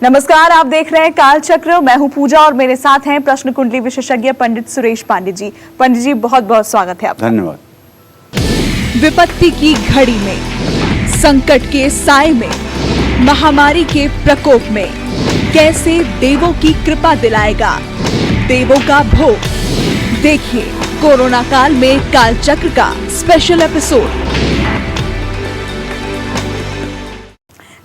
नमस्कार, आप देख रहे हैं कालचक्र। मैं हूं पूजा और मेरे साथ हैं प्रश्न कुंडली विशेषज्ञ पंडित सुरेश पांडे जी। पंडित जी, बहुत बहुत स्वागत है आपका। धन्यवाद। विपत्ति की घड़ी में, संकट के साए में, महामारी के प्रकोप में कैसे देवों की कृपा दिलाएगा देवों का भोग। देखिए कोरोना काल में कालचक्र का स्पेशल एपिसोड।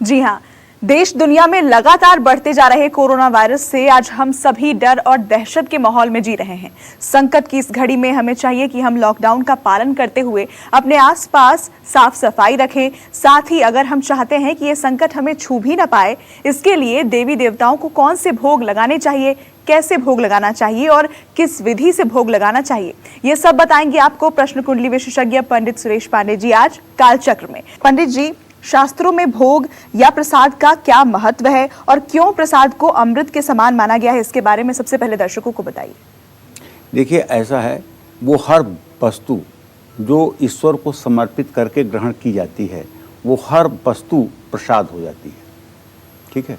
जी हाँ, देश दुनिया में लगातार बढ़ते जा रहे कोरोना वायरस से आज हम सभी डर और दहशत के माहौल में जी रहे हैं। संकट की इस घड़ी में हमें चाहिए कि हम लॉकडाउन का पालन करते हुए अपने आसपास साफ सफाई रखें। साथ ही अगर हम चाहते हैं कि ये संकट हमें छू भी ना पाए, इसके लिए देवी देवताओं को कौन से भोग लगाने चाहिए, कैसे भोग लगाना चाहिए और किस विधि से भोग लगाना चाहिए, ये सब बताएंगे आपको प्रश्न कुंडली विशेषज्ञ पंडित सुरेश पांडे जी आज कालचक्र में। पंडित जी, शास्त्रों में भोग या प्रसाद का क्या महत्व है और क्यों प्रसाद को अमृत के समान माना गया है, इसके बारे में सबसे पहले दर्शकों को बताइए। देखिए, ऐसा है, वो हर वस्तु जो ईश्वर को समर्पित करके ग्रहण की जाती है, वो हर वस्तु प्रसाद हो जाती है। ठीक है,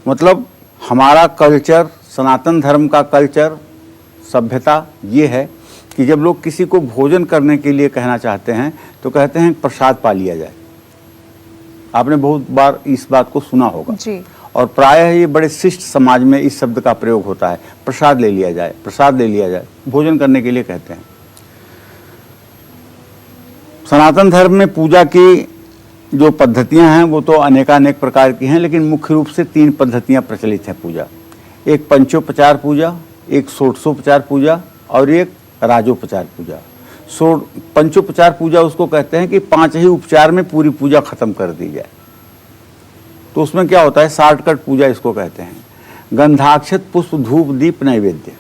मतलब हमारा कल्चर, सनातन धर्म का कल्चर, सभ्यता ये है कि जब लोग किसी को भोजन करने के लिए कहना चाहते हैं तो कहते हैं प्रसाद पा लिया जाए। आपने बहुत बार इस बात को सुना होगा जी। और प्रायः ये बड़े शिष्ट समाज में इस शब्द का प्रयोग होता है, प्रसाद ले लिया जाए, प्रसाद ले लिया जाए, भोजन करने के लिए कहते हैं। सनातन धर्म में पूजा की जो पद्धतियां हैं वो तो अनेकानेक प्रकार की हैं, लेकिन मुख्य रूप से 3 पद्धतियां प्रचलित हैं पूजा। एक पंचोपचार पूजा, एक षोडशोपचार पूजा और एक राजोपचार पूजा। पंचोपचार पूजा उसको कहते हैं कि 5 ही उपचार में पूरी पूजा खत्म कर दी जाए। तो उसमें क्या होता है, शॉर्टकट पूजा इसको कहते हैं। गंधाक्षत, पुष्प, धूप, दीप, नैवेद्य,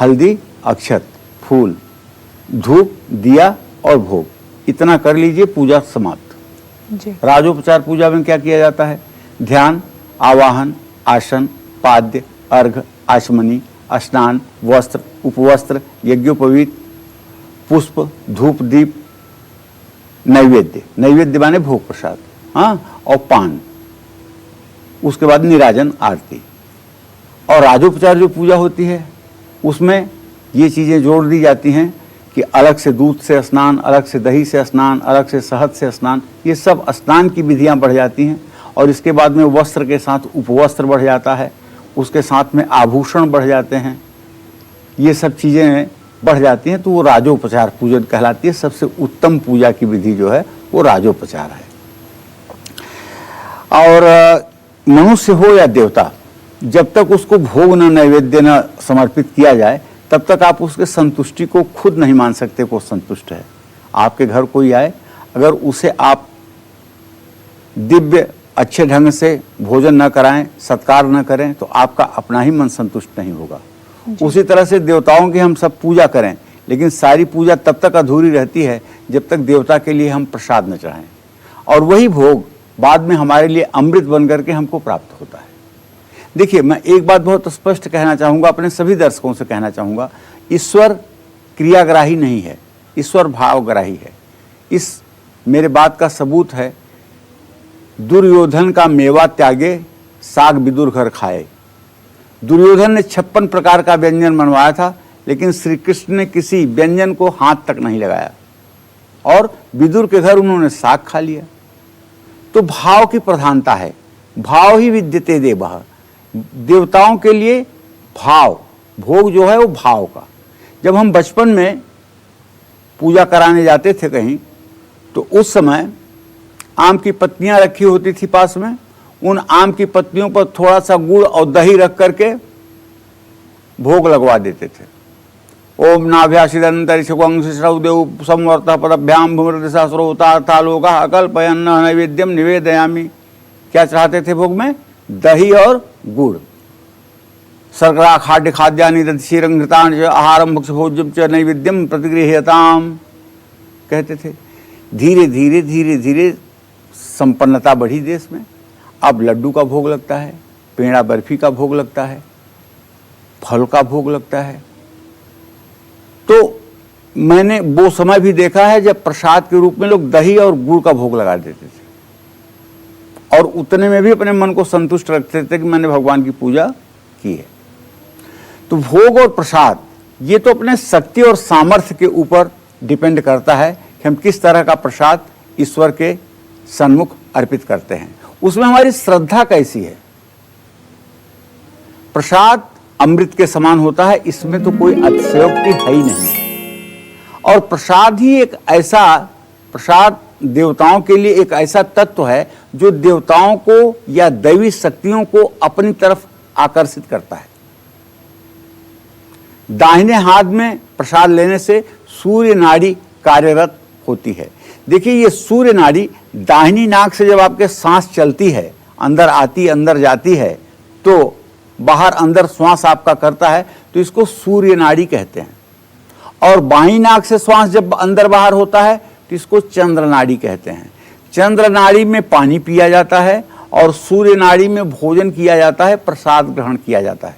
हल्दी, अक्षत, फूल, धूप, दिया और भोग, इतना कर लीजिए, पूजा समाप्त जी। राजोपचार पूजा में क्या किया जाता है, ध्यान, आवाहन, आसन, पाद्य, अर्घ, आचमनी, स्नान, वस्त्र, उपवस्त्र, यज्ञोपवीत, पुष्प, धूप, दीप, नैवेद्य, नैवेद्य माने भोग प्रसाद, हाँ, और पान, उसके बाद निराजन, आरती। और राजोपचार जो पूजा होती है उसमें ये चीज़ें जोड़ दी जाती हैं कि अलग से दूध से स्नान, अलग से दही से स्नान, अलग से शहद से स्नान, ये सब स्नान की विधियां बढ़ जाती हैं। और इसके बाद में वस्त्र के साथ उपवस्त्र बढ़ जाता है, उसके साथ में आभूषण बढ़ जाते हैं, ये सब चीज़ें बढ़ जाती हैं, तो वो राजोपचार पूजन कहलाती है। सबसे उत्तम पूजा की विधि जो है वो राजोपचार है। और मनुष्य हो या देवता, जब तक उसको भोग न, नैवेद्य न समर्पित किया जाए, तब तक आप उसके संतुष्टि को खुद नहीं मान सकते को संतुष्ट है। आपके घर कोई आए, अगर उसे आप दिव्य अच्छे ढंग से भोजन न कराएं, सत्कार न करें, तो आपका अपना ही मन संतुष्ट नहीं होगा। उसी तरह से देवताओं की हम सब पूजा करें, लेकिन सारी पूजा तब तक अधूरी रहती है जब तक देवता के लिए हम प्रसाद न चढ़ाएं, और वही भोग बाद में हमारे लिए अमृत बन करके हमको प्राप्त होता है। देखिए, मैं एक बात बहुत स्पष्ट कहना चाहूँगा, अपने सभी दर्शकों से कहना चाहूँगा, ईश्वर क्रियाग्राही नहीं है, ईश्वर भावग्राही है। इस मेरे बात का सबूत है, दुर्योधन का मेवा त्यागे, साग विदुर घर खाए। दुर्योधन ने 56 प्रकार का व्यंजन बनवाया था, लेकिन श्री कृष्ण ने किसी व्यंजन को हाथ तक नहीं लगाया, और विदुर के घर उन्होंने साग खा लिया। तो भाव की प्रधानता है, भाव ही विद्यते देवः। देवताओं के लिए भाव, भोग जो है वो भाव का। जब हम बचपन में पूजा कराने जाते थे कहीं, तो उस समय आम की पत्तियां रखी होती थी पास में, उन आम की पत्तियों पर थोड़ा सा गुड़ और दही रख करके भोग लगवा देते थे। ओम नाभ्यासिदंतरिषदेव संवर्त पदभ्याम भूमृतसहस्रोतार्थालोका अकल्पयन्न नैवेद्यम निवेदयामि। क्या चढ़ाते थे भोग में? दही और गुड़। शर्करा खाद्य खाद्यानि दधिशीरंघृतानि आहारम भक्ष भोज्यम च नैवेद्यम प्रतिगृह्यताम कहते थे। धीरे धीरे धीरे धीरे संपन्नता बढ़ी देश में। अब लड्डू का भोग लगता है, पेड़ा बर्फी का भोग लगता है, फल का भोग लगता है। तो मैंने वो समय भी देखा है जब प्रसाद के रूप में लोग दही और गुड़ का भोग लगा देते थे, और उतने में भी अपने मन को संतुष्ट रखते थे कि मैंने भगवान की पूजा की है। तो भोग और प्रसाद ये तो अपने शक्ति और सामर्थ्य के ऊपर डिपेंड करता है कि हम किस तरह का प्रसाद ईश्वर के सन्मुख अर्पित करते हैं, उसमें हमारी श्रद्धा कैसी है। प्रसाद अमृत के समान होता है, इसमें तो कोई अतिशयोक्ति है ही नहीं। और प्रसाद ही एक ऐसा, प्रसाद देवताओं के लिए एक ऐसा तत्व है जो देवताओं को या दैवी शक्तियों को अपनी तरफ आकर्षित करता है। दाहिने हाथ में प्रसाद लेने से सूर्य नाड़ी कार्यरत होती है। देखिए, ये सूर्य नाड़ी दाहिनी नाक से जब आपके सांस चलती है, अंदर आती अंदर जाती है, तो बाहर अंदर श्वास आपका करता है, तो इसको सूर्य नाड़ी कहते हैं। और बाईं नाक से श्वास जब अंदर बाहर होता है तो इसको चंद्र नाड़ी कहते हैं। चंद्र नाड़ी में पानी पिया जाता है और सूर्य नाड़ी में भोजन किया जाता है, प्रसाद ग्रहण किया जाता है।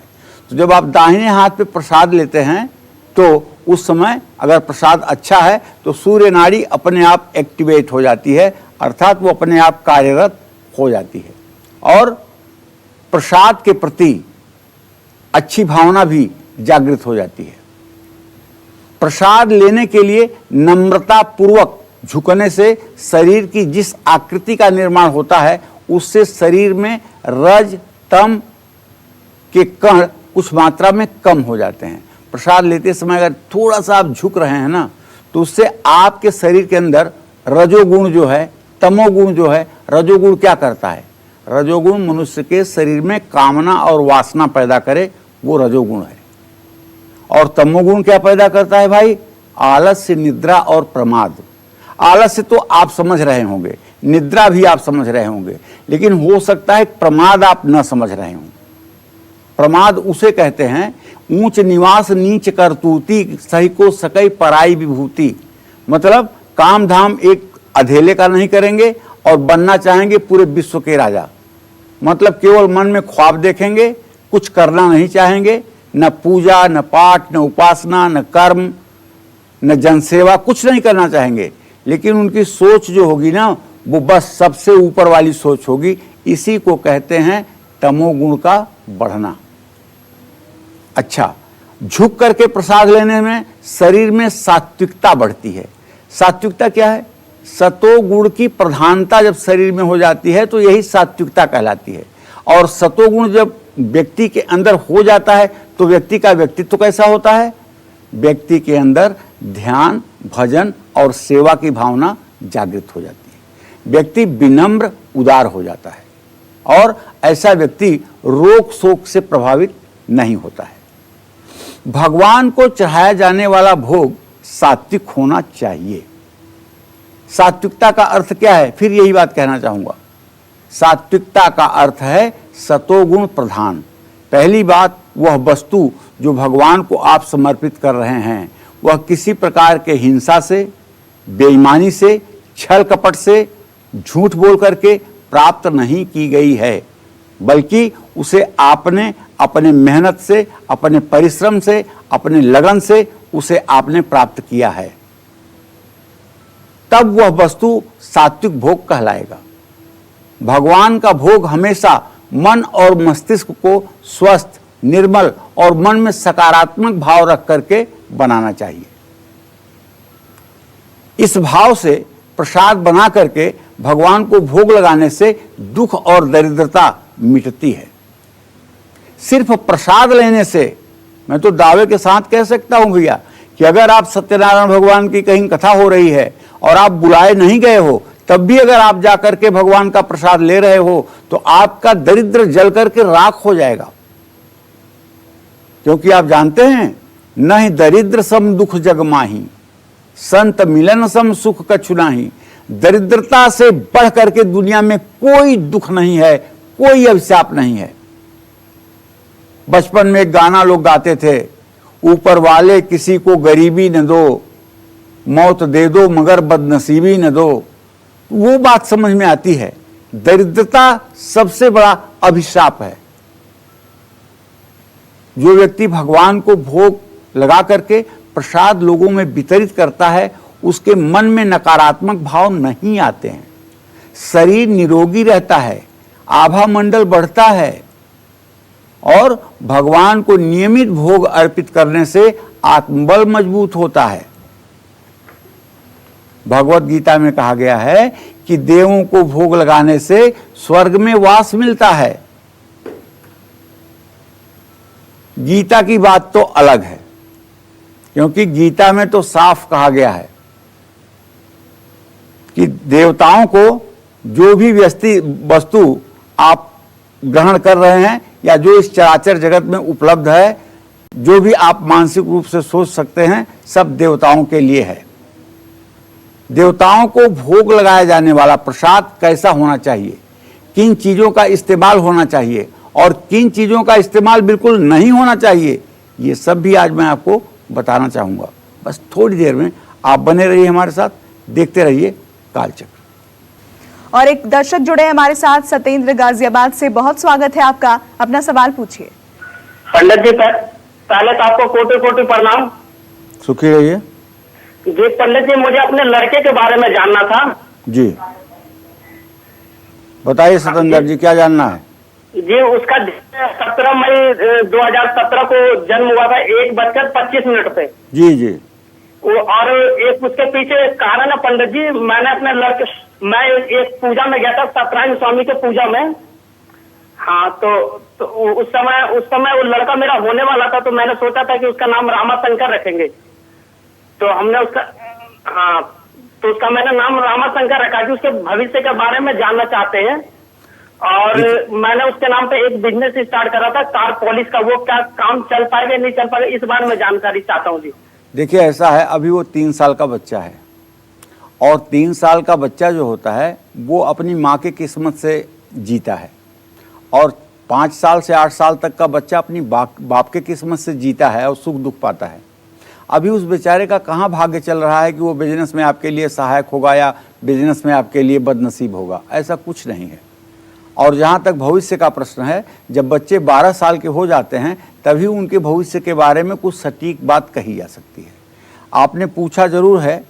तो जब आप दाहिने हाथ पे प्रसाद लेते हैं तो उस समय अगर प्रसाद अच्छा है तो सूर्य नाड़ी अपने आप एक्टिवेट हो जाती है, अर्थात वो अपने आप कार्यरत हो जाती है और प्रसाद के प्रति अच्छी भावना भी जागृत हो जाती है। प्रसाद लेने के लिए नम्रता पूर्वक झुकने से शरीर की जिस आकृति का निर्माण होता है उससे शरीर में रज तम के कण कुछ मात्रा में कम हो जाते हैं। प्रसाद लेते समय अगर थोड़ा सा आप झुक रहे हैं ना, तो उससे आपके शरीर के अंदर रजोगुण जो है, तमोगुण जो है, रजोगुण क्या करता है? रजोगुण मनुष्य के शरीर में कामना और वासना पैदा करे, वो रजोगुण है। और तमोगुण क्या पैदा करता है भाई? आलस्य, निद्रा और प्रमाद। आलस्य तो आप समझ रहे होंगे, निद्रा भी आप समझ रहे होंगे, लेकिन हो सकता है प्रमाद आप न समझ रहे हों। प्रमाद उसे कहते हैं ऊंच निवास नीच करतूती, सही को सकई पराई विभूति। मतलब काम धाम एक अधेले का नहीं करेंगे और बनना चाहेंगे पूरे विश्व के राजा। मतलब केवल मन में ख्वाब देखेंगे, कुछ करना नहीं चाहेंगे, न पूजा, न पाठ, न उपासना, न कर्म, न जनसेवा, कुछ नहीं करना चाहेंगे। लेकिन उनकी सोच जो होगी ना, वो बस सबसे ऊपर वाली सोच होगी। इसी को कहते हैं तमोगुण का बढ़ना। अच्छा, झुक करके प्रसाद लेने में शरीर में सात्विकता बढ़ती है। सात्विकता क्या है? सतोगुण की प्रधानता जब शरीर में हो जाती है तो यही सात्विकता कहलाती है। और सतोगुण जब व्यक्ति के अंदर हो जाता है तो व्यक्ति का व्यक्तित्व कैसा होता है? व्यक्ति के अंदर ध्यान, भजन और सेवा की भावना जागृत हो जाती है। व्यक्ति विनम्र, उदार हो जाता है और ऐसा व्यक्ति रोग शोक से प्रभावित नहीं होता है। भगवान को चढ़ाया जाने वाला भोग सात्विक होना चाहिए। सात्विकता का अर्थ क्या है? फिर यही बात कहना चाहूंगा। सात्विकता का अर्थ है सतोगुण प्रधान। पहली बात, वह वस्तु जो भगवान को आप समर्पित कर रहे हैं वह किसी प्रकार के हिंसा से, बेईमानी से, छल कपट से, झूठ बोल करके प्राप्त नहीं की गई है, बल्कि उसे आपने अपने मेहनत से, अपने परिश्रम से, अपने लगन से उसे आपने प्राप्त किया है। तब वह वस्तु सात्विक भोग कहलाएगा। भगवान का भोग हमेशा मन और मस्तिष्क को स्वस्थ, निर्मल और मन में सकारात्मक भाव रख करके बनाना चाहिए। इस भाव से प्रसाद बना करके भगवान को भोग लगाने से दुख और दरिद्रता मिटती है। सिर्फ प्रसाद लेने से मैं तो दावे के साथ कह सकता हूं भैया कि अगर आप सत्यनारायण भगवान की कहीं कथा हो रही है और आप बुलाए नहीं गए हो, तब भी अगर आप जाकर के भगवान का प्रसाद ले रहे हो तो आपका दरिद्र जल करके राख हो जाएगा। क्योंकि आप जानते हैं, नहीं दरिद्र सम दुख जग माही, संत मिलन सम सुख कछु नाही। दरिद्रता से बढ़ करके दुनिया में कोई दुख नहीं है, कोई अभिशाप नहीं है। बचपन में एक गाना लोग गाते थे, ऊपर वाले किसी को गरीबी न दो, मौत दे दो मगर बदनसीबी न दो। वो बात समझ में आती है। दरिद्रता सबसे बड़ा अभिशाप है। जो व्यक्ति भगवान को भोग लगा करके प्रसाद लोगों में वितरित करता है, उसके मन में नकारात्मक भाव नहीं आते हैं। शरीर निरोगी रहता है, आभा मंडल बढ़ता है और भगवान को नियमित भोग अर्पित करने से आत्मबल मजबूत होता है। भगवत गीता में कहा गया है कि देवों को भोग लगाने से स्वर्ग में वास मिलता है। गीता की बात तो अलग है, क्योंकि गीता में तो साफ कहा गया है कि देवताओं को जो भी वस्तु आप ग्रहण कर रहे हैं या जो इस चराचर जगत में उपलब्ध है, जो भी आप मानसिक रूप से सोच सकते हैं, सब देवताओं के लिए है। देवताओं को भोग लगाया जाने वाला प्रसाद कैसा होना चाहिए, किन चीजों का इस्तेमाल होना चाहिए और किन चीजों का इस्तेमाल बिल्कुल नहीं होना चाहिए, ये सब भी आज मैं आपको बताना चाहूंगा। बस थोड़ी देर में आप बने रहिए हमारे साथ, देखते रहिए कालचक्र। और एक दर्शक जुड़े हैं हमारे साथ, सत्येंद्र गाजियाबाद से। बहुत स्वागत है आपका, अपना सवाल पूछिए। पंडित जी, पहले तो आपको कोटि कोटि प्रणाम। सुखी रहिए जी पंडित जी, मुझे अपने लड़के के बारे में जानना था। जी, बताइए सतेंद्र जी, क्या जानना है? जी, उसका 17 मई 2017 को जन्म हुआ था, 1:25 पे। जी जी। और एक उसके पीछे कारण है पंडित जी, मैं एक पूजा में गया था, सत्यनारायण स्वामी के पूजा में। हाँ, तो उस समय वो लड़का मेरा होने वाला था, तो मैंने सोचा था कि उसका नाम रामाशंकर रखेंगे। तो हमने उसका मैंने नाम रामाशंकर रखा कि उसके भविष्य के बारे में जानना चाहते हैं। और मैंने उसके नाम पे एक बिजनेस स्टार्ट करा था, कार पॉलिश का। वो क्या काम चल पाएगा नहीं चल पाएगा, इस बारे में जानकारी चाहता हूँ जी। देखिए, ऐसा है, अभी वो 3 साल का बच्चा है और 3 साल का बच्चा जो होता है वो अपनी माँ की किस्मत से जीता है, और 5 साल से 8 साल तक का बच्चा अपनी बाप के किस्मत से जीता है और सुख दुख पाता है। अभी उस बेचारे का कहाँ भाग्य चल रहा है कि वो बिजनेस में आपके लिए सहायक होगा या बिजनेस में आपके लिए बदनसीब होगा, ऐसा कुछ नहीं है। और जहाँ तक भविष्य का प्रश्न है, जब बच्चे 12 साल के हो जाते हैं तभी उनके भविष्य के बारे में कुछ सटीक बात कही जा सकती है। आपने पूछा जरूर है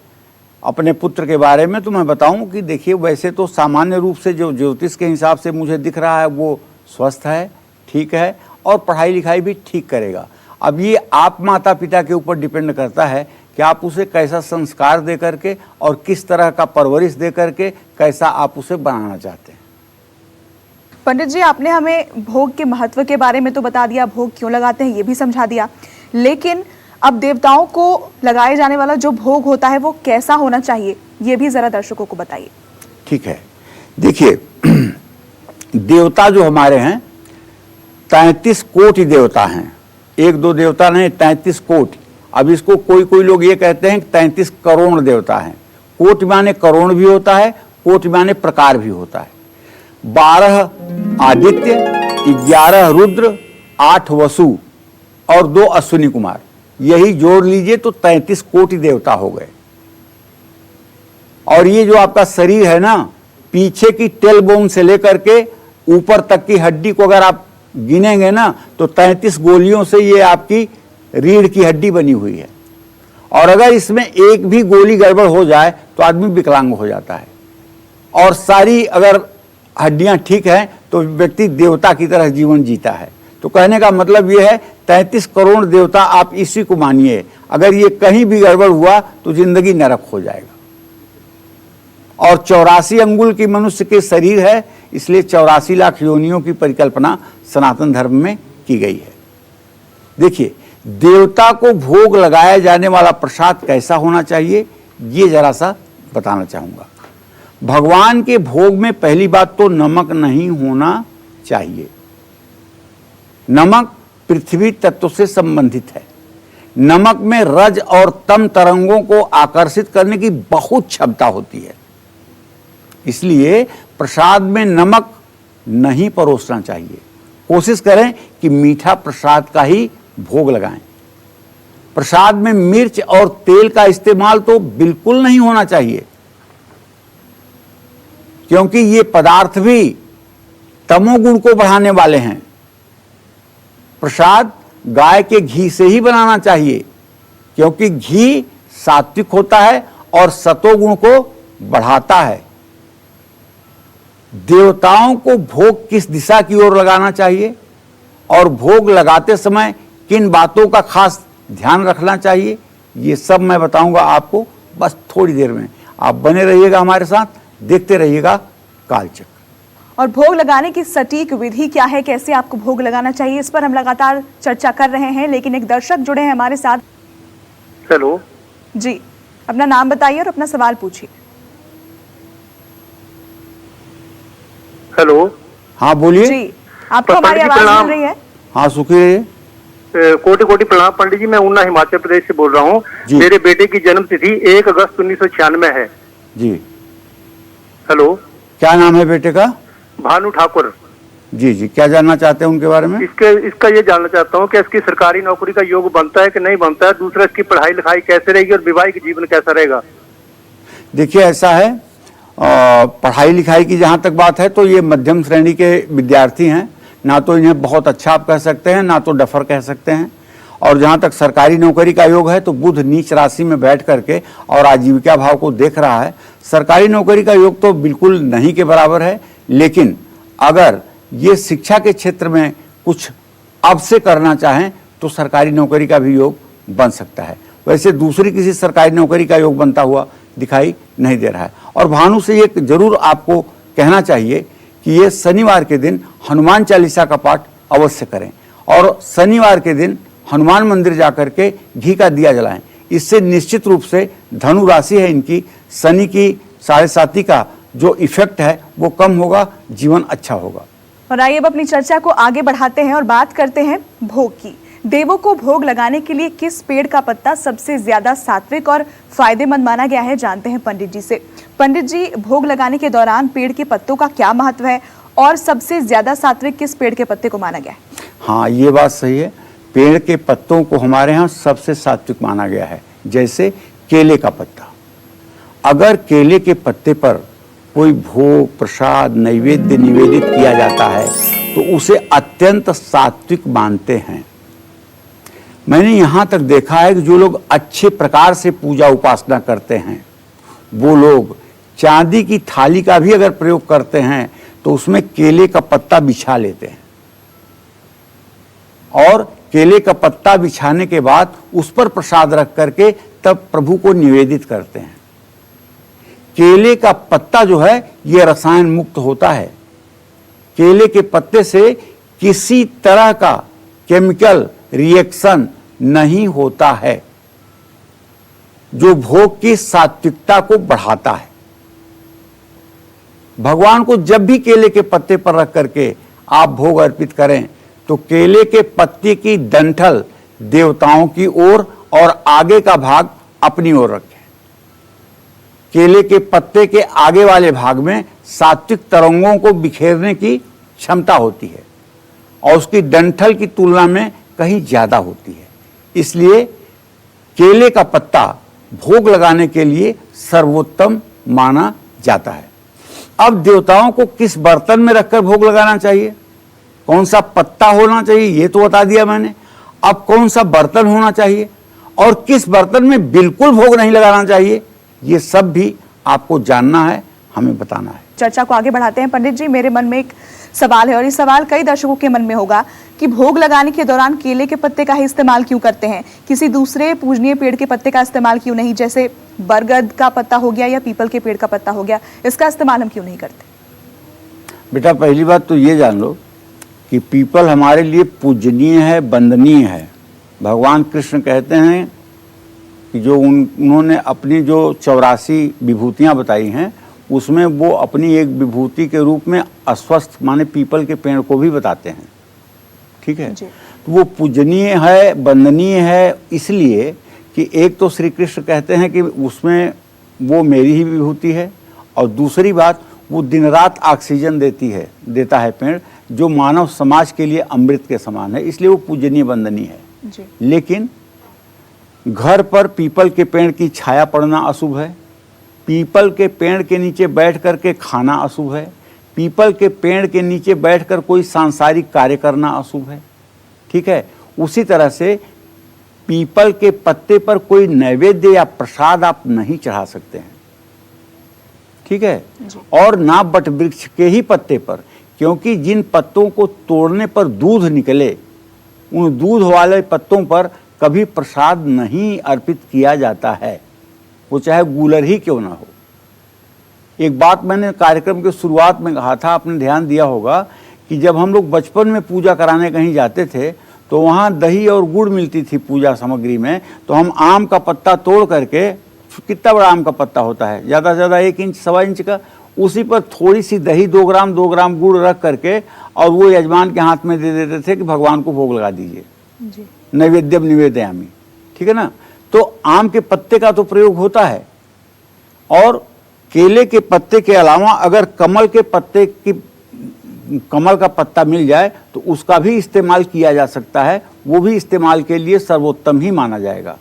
अपने पुत्र के बारे में, तो मैं बताऊं कि देखिए, वैसे तो सामान्य रूप से जो ज्योतिष के हिसाब से मुझे दिख रहा है वो स्वस्थ है, ठीक है, और पढ़ाई लिखाई भी ठीक करेगा। अब ये आप माता पिता के ऊपर डिपेंड करता है कि आप उसे कैसा संस्कार दे करके और किस तरह का परवरिश दे करके कैसा आप उसे बनाना चाहते हैं। पंडित जी, आपने हमें भोग के महत्व के बारे में तो बता दिया, भोग क्यों लगाते हैं ये भी समझा दिया, लेकिन अब देवताओं को लगाए जाने वाला जो भोग होता है वो कैसा होना चाहिए, ये भी जरा दर्शकों को बताइए। ठीक है, देखिए, देवता जो हमारे हैं 33 कोटि देवता हैं, 1-2 देवता नहीं, 33 कोटि। अब इसको कोई लोग ये कहते हैं कि 33 करोड़ देवता हैं। कोटि माने करोड़ भी होता है, कोटि माने प्रकार भी होता है। 12 आदित्य, 11 रुद्र, 8 वसु और 2 अश्विनी कुमार, यही जोड़ लीजिए तो 33 कोटि देवता हो गए। और ये जो आपका शरीर है ना, पीछे की टेल बोन से लेकर के ऊपर तक की हड्डी को अगर आप गिनेंगे ना तो 33 गोलियों से ये आपकी रीढ़ की हड्डी बनी हुई है। और अगर इसमें एक भी गोली गड़बड़ हो जाए तो आदमी विकलांग हो जाता है। और सारी अगर हड्डियां ठीक हैं तो व्यक्ति देवता की तरह जीवन जीता है। तो कहने का मतलब यह है 33 करोड़ देवता आप इसी को मानिए, अगर ये कहीं भी गड़बड़ हुआ तो जिंदगी नरक हो जाएगा। और 84 अंगुल की मनुष्य के शरीर है, इसलिए 84 लाख योनियों की परिकल्पना सनातन धर्म में की गई है। देखिए, देवता को भोग लगाया जाने वाला प्रसाद कैसा होना चाहिए ये जरा सा बताना चाहूंगा। भगवान के भोग में पहली बात तो नमक नहीं होना चाहिए। नमक पृथ्वी तत्व से संबंधित है। नमक में रज और तम तरंगों को आकर्षित करने की बहुत क्षमता होती है, इसलिए प्रसाद में नमक नहीं परोसना चाहिए। कोशिश करें कि मीठा प्रसाद का ही भोग लगाएं। प्रसाद में मिर्च और तेल का इस्तेमाल तो बिल्कुल नहीं होना चाहिए, क्योंकि ये पदार्थ भी तमोगुण को बढ़ाने वाले हैं। प्रसाद गाय के घी से ही बनाना चाहिए, क्योंकि घी सात्विक होता है और सतोगुण को बढ़ाता है। देवताओं को भोग किस दिशा की ओर लगाना चाहिए और भोग लगाते समय किन बातों का खास ध्यान रखना चाहिए, ये सब मैं बताऊंगा आपको बस थोड़ी देर में। आप बने रहिएगा हमारे साथ, देखते रहिएगा कालचक्र। और भोग लगाने की सटीक विधि क्या है, कैसे आपको भोग लगाना चाहिए, इस पर हम लगातार चर्चा कर रहे हैं। लेकिन एक दर्शक जुड़े हैं हमारे साथ। हेलो जी, अपना नाम बताइए और अपना सवाल पूछिए। हेलो हाँ बोलिए। जी, आपको हमारी आवाज मिल रही है? हाँ सुखी रहिए। कोटि कोटि प्रणाम पंडित जी, मैं ऊना हिमाचल प्रदेश से बोल रहा हूँ। जी। मेरे बेटे की जन्म तिथि 1 अगस्त 1996 है। जी, हेलो, क्या नाम है बेटे का? भानु ठाकुर। जी जी, क्या जानना चाहते हैं उनके बारे में? इसका ये जानना चाहता हूँ कि इसकी सरकारी नौकरी का योग बनता है कि नहीं बनता है। दूसरा, इसकी पढ़ाई लिखाई कैसे रहेगी और वैवाहिक जीवन कैसा रहेगा? देखिए ऐसा है, पढ़ाई लिखाई की जहाँ तक बात है तो ये मध्यम श्रेणी के विद्यार्थी हैं, ना तो इन्हें बहुत अच्छा आप कह सकते हैं ना तो डफर कह सकते हैं। और जहाँ तक सरकारी नौकरी का योग है तो बुध नीच राशि में बैठ करके और आजीविका भाव को देख रहा है। सरकारी नौकरी का योग तो बिल्कुल नहीं के बराबर है, लेकिन अगर ये शिक्षा के क्षेत्र में कुछ अब से करना चाहें तो सरकारी नौकरी का भी योग बन सकता है। वैसे दूसरी किसी सरकारी नौकरी का योग बनता हुआ दिखाई नहीं दे रहा है। और भानु से ये जरूर आपको कहना चाहिए कि ये शनिवार के दिन हनुमान चालीसा का पाठ अवश्य करें और शनिवार के दिन हनुमान मंदिर जाकर के घी का दिया जलाएं। इससे निश्चित रूप से धनु राशि है इनकी, शनि की 7.5 का जो इफेक्ट है वो कम होगा, जीवन अच्छा होगा। और आइए अब अपनी चर्चा को आगे बढ़ाते हैं और बात करते हैं भोग की। देवों को भोग लगाने के लिए किस पेड़ का पत्ता सबसे ज्यादा सात्विक और फायदेमंद माना गया है, जानते हैं पंडित जी से। पंडित जी, भोग लगाने के दौरान पेड़ के पत्तों का क्या महत्व है और सबसे ज्यादा सात्विक किस पेड़ के पत्ते को माना गया है? हाँ, ये बात सही है। पेड़ के पत्तों को हमारे यहाँ सबसे सात्विक माना गया है। जैसे केले का पत्ता, अगर केले के पत्ते पर कोई भोग प्रसाद नैवेद्य निवेदित किया जाता है तो उसे अत्यंत सात्विक मानते हैं। मैंने यहाँ तक देखा है कि जो लोग अच्छे प्रकार से पूजा उपासना करते हैं वो लोग चांदी की थाली का भी अगर प्रयोग करते हैं तो उसमें केले का पत्ता बिछा लेते हैं और केले का पत्ता बिछाने के बाद उस पर प्रसाद रख करके तब प्रभु को निवेदित करते हैं। केले का पत्ता जो है ये रसायन मुक्त होता है। केले के पत्ते से किसी तरह का केमिकल रिएक्शन नहीं होता है जो भोग की सात्विकता को बढ़ाता है। भगवान को जब भी केले के पत्ते पर रख करके आप भोग अर्पित करें तो केले के पत्ते की डंठल देवताओं की ओर और आगे का भाग अपनी ओर रखें। केले के पत्ते के आगे वाले भाग में सात्विक तरंगों को बिखेरने की क्षमता होती है और उसकी डंठल की तुलना में कहीं ज्यादा होती है। इसलिए केले का पत्ता भोग लगाने के लिए सर्वोत्तम माना जाता है। अब देवताओं को किस बर्तन में रखकर भोग लगाना चाहिए, कौन सा पत्ता होना चाहिए ये तो बता दिया मैंने। अब कौन सा बर्तन होना चाहिए और किस बर्तन में बिल्कुल भोग नहीं लगाना चाहिए ये सब भी आपको जानना है, हमें बताना है। चर्चा को आगे बढ़ाते हैं। पंडित जी, मेरे मन में एक सवाल है और ये सवाल कई दर्शकों के मन में होगा कि भोग लगाने के दौरान केले के पत्ते का ही इस्तेमाल क्यों करते हैं, किसी दूसरे पूजनीय पेड़ के पत्ते का इस्तेमाल क्यों नहीं, जैसे बरगद का पत्ता हो गया या पीपल के पेड़ का पत्ता हो गया, इसका इस्तेमाल हम क्यों नहीं करते? बेटा, पहली बात तो ये जान लो कि पीपल हमारे लिए पूजनीय है, वंदनीय है। भगवान कृष्ण कहते हैं कि जो उन्होंने अपनी जो 84 विभूतियाँ बताई हैं उसमें वो अपनी एक विभूति के रूप में अस्वस्थ माने पीपल के पेड़ को भी बताते हैं। ठीक है, तो वो पूजनीय है, वंदनीय है, इसलिए कि एक तो श्री कृष्ण कहते हैं कि उसमें वो मेरी ही विभूति है और दूसरी बात वो दिन रात ऑक्सीजन देता है पेड़, जो मानव समाज के लिए अमृत के समान है, इसलिए वो पूजनीय वंदनीय है जी। लेकिन घर पर पीपल के पेड़ की छाया पड़ना अशुभ है, पीपल के पेड़ के नीचे बैठ कर के खाना अशुभ है, पीपल के पेड़ के नीचे बैठकर कोई सांसारिक कार्य करना अशुभ है। ठीक है, उसी तरह से पीपल के पत्ते पर कोई नैवेद्य या प्रसाद आप नहीं चढ़ा सकते हैं। ठीक है, और ना बट वृक्ष के ही पत्ते पर, क्योंकि जिन पत्तों को तोड़ने पर दूध निकले उन दूध वाले पत्तों पर कभी प्रसाद नहीं अर्पित किया जाता है, वो चाहे गूलर ही क्यों ना हो। एक बात मैंने कार्यक्रम के शुरुआत में कहा था, आपने ध्यान दिया होगा कि जब हम लोग बचपन में पूजा कराने कहीं जाते थे तो वहाँ दही और गुड़ मिलती थी पूजा सामग्री में, तो हम आम का पत्ता तोड़ करके, कितना बड़ा आम का पत्ता होता है, ज़्यादा से ज़्यादा 1 इंच 1.25 इंच का, उसी पर थोड़ी सी दही 2 ग्राम गुड़ रख करके और वो यजमान के हाथ में दे देते थे कि भगवान को भोग लगा दीजिए, नैवेद्यम निवेदयामि, ठीक है ना। तो आम के पत्ते का तो प्रयोग होता है, और केले के पत्ते के अलावा अगर कमल का पत्ता मिल जाए तो उसका भी इस्तेमाल किया जा सकता है, वो भी इस्तेमाल के लिए सर्वोत्तम ही माना जाएगा।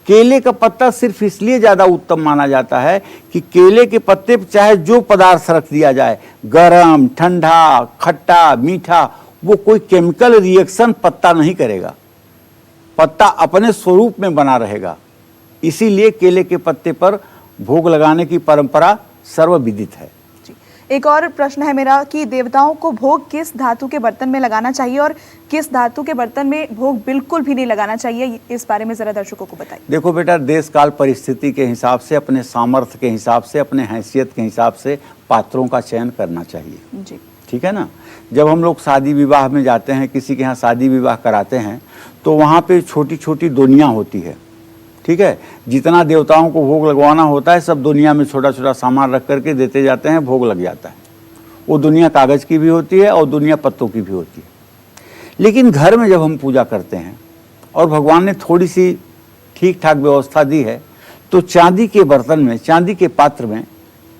केले का पत्ता सिर्फ इसलिए ज़्यादा उत्तम माना जाता है कि केले के पत्ते पर चाहे जो पदार्थ रख दिया जाए, गरम, ठंडा, खट्टा, मीठा, वो कोई केमिकल रिएक्शन पत्ता नहीं करेगा, पत्ता अपने स्वरूप में बना रहेगा। इसीलिए केले के पत्ते पर भोग लगाने की परंपरा सर्वविदित है। एक और प्रश्न है मेरा कि देवताओं को भोग किस धातु के बर्तन में लगाना चाहिए और किस धातु के बर्तन में भोग बिल्कुल भी नहीं लगाना चाहिए, इस बारे में जरा दर्शकों को बताइए। देखो बेटा, देश काल परिस्थिति के हिसाब से, अपने सामर्थ्य के हिसाब से, अपने हैसियत के हिसाब से पात्रों का चयन करना चाहिए जी, ठीक है ना। जब हम लोग शादी विवाह में जाते हैं, किसी के यहाँ शादी विवाह कराते हैं, तो वहाँ पे छोटी छोटी दुनिया होती है, ठीक है। जितना देवताओं को भोग लगवाना होता है सब दुनिया में छोटा छोटा सामान रख करके देते जाते हैं, भोग लग जाता है। वो दुनिया कागज़ की भी होती है और दुनिया पत्तों की भी होती है। लेकिन घर में जब हम पूजा करते हैं और भगवान ने थोड़ी सी ठीक ठाक व्यवस्था दी है, तो चांदी के बर्तन में, चांदी के पात्र में,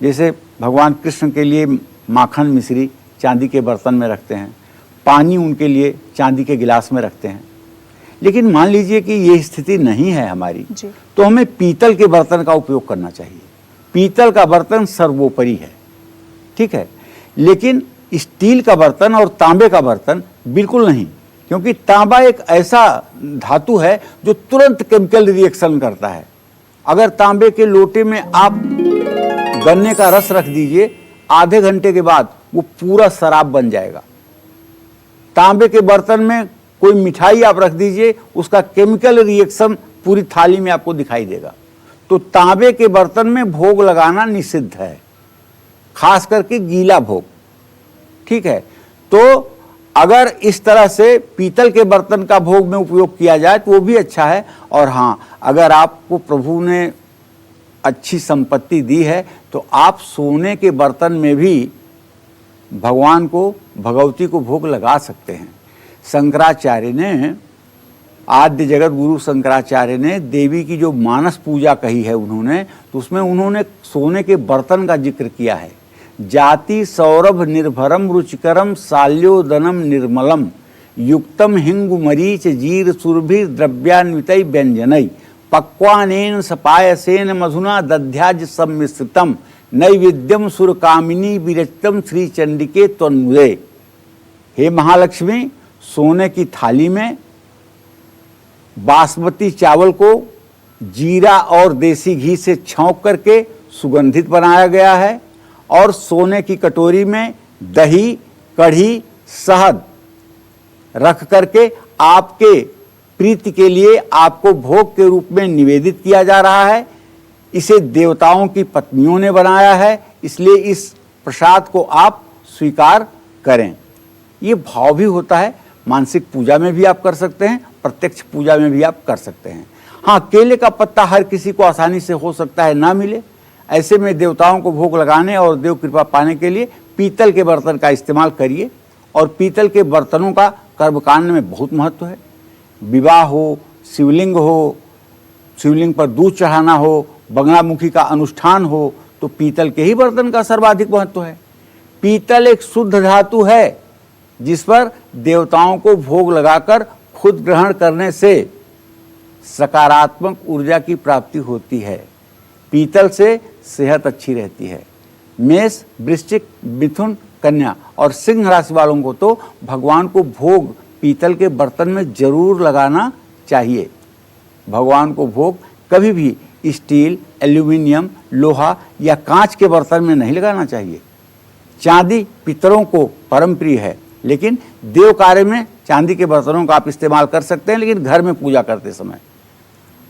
जैसे भगवान कृष्ण के लिए माखन मिश्री चांदी के बर्तन में रखते हैं, पानी उनके लिए चांदी के गिलास में रखते हैं। लेकिन मान लीजिए कि ये स्थिति नहीं है हमारी, तो हमें पीतल के बर्तन का उपयोग करना चाहिए। पीतल का बर्तन सर्वोपरि है, ठीक है। लेकिन स्टील का बर्तन और तांबे का बर्तन बिल्कुल नहीं, क्योंकि तांबा एक ऐसा धातु है जो तुरंत केमिकल रिएक्शन करता है। अगर तांबे के लोटे में आप गन्ने का रस रख दीजिए, आधे घंटे के बाद वो पूरा शराब बन जाएगा। तांबे के बर्तन में कोई मिठाई आप रख दीजिए, उसका केमिकल रिएक्शन पूरी थाली में आपको दिखाई देगा। तो तांबे के बर्तन में भोग लगाना निषिद्ध है, खास करके गीला भोग, ठीक है। तो अगर इस तरह से पीतल के बर्तन का भोग में उपयोग किया जाए तो वो भी अच्छा है। और हाँ, अगर आपको प्रभु ने अच्छी संपत्ति दी है तो आप सोने के बर्तन में भी भगवान को, भगवती को भोग लगा सकते हैं। शंकराचार्य ने, आद्य जगत गुरु शंकराचार्य ने देवी की जो मानस पूजा कही है उन्होंने, तो उसमें उन्होंने सोने के बर्तन का जिक्र किया है। जाति सौरभ निर्भरम रुचिकरम साल्योदनम निर्मलम युक्तम हिंगु मरीच जीर सुरभि द्रव्यान्वितै व्यंजनई पक्वानेन सपायसेन मधुना दध्याज सम्मिश्रितम नैवेद्यम सुरकामिनी विरचितम श्री चंडिके त्वन्मुदे। हे महालक्ष्मी, सोने की थाली में बासमती चावल को जीरा और देसी घी से छौंक करके सुगंधित बनाया गया है, और सोने की कटोरी में दही, कढ़ी, शहद रख करके आपके प्रीति के लिए आपको भोग के रूप में निवेदित किया जा रहा है। इसे देवताओं की पत्नियों ने बनाया है, इसलिए इस प्रसाद को आप स्वीकार करें। ये भाव भी होता है, मानसिक पूजा में भी आप कर सकते हैं, प्रत्यक्ष पूजा में भी आप कर सकते हैं। हाँ, केले का पत्ता हर किसी को आसानी से हो सकता है ना मिले, ऐसे में देवताओं को भोग लगाने और देव कृपा पाने के लिए पीतल के बर्तन का इस्तेमाल करिए। और पीतल के बर्तनों का कर्मकांड में बहुत महत्व है। विवाह हो, शिवलिंग हो, शिवलिंग पर दूध चढ़ाना हो, बंगलामुखी का अनुष्ठान हो, तो पीतल के ही बर्तन का सर्वाधिक महत्व है। पीतल एक शुद्ध धातु है जिस पर देवताओं को भोग लगाकर खुद ग्रहण करने से सकारात्मक ऊर्जा की प्राप्ति होती है। पीतल से सेहत अच्छी रहती है। मेष, वृश्चिक, मिथुन, कन्या और सिंह राशि वालों को तो भगवान को भोग पीतल के बर्तन में जरूर लगाना चाहिए। भगवान को भोग कभी भी स्टील, एल्यूमिनियम, लोहा या कांच के बर्तन में नहीं लगाना चाहिए। चांदी पितरों को परम प्रिय है, लेकिन देव कार्य में चांदी के बर्तनों का आप इस्तेमाल कर सकते हैं, लेकिन घर में पूजा करते समय।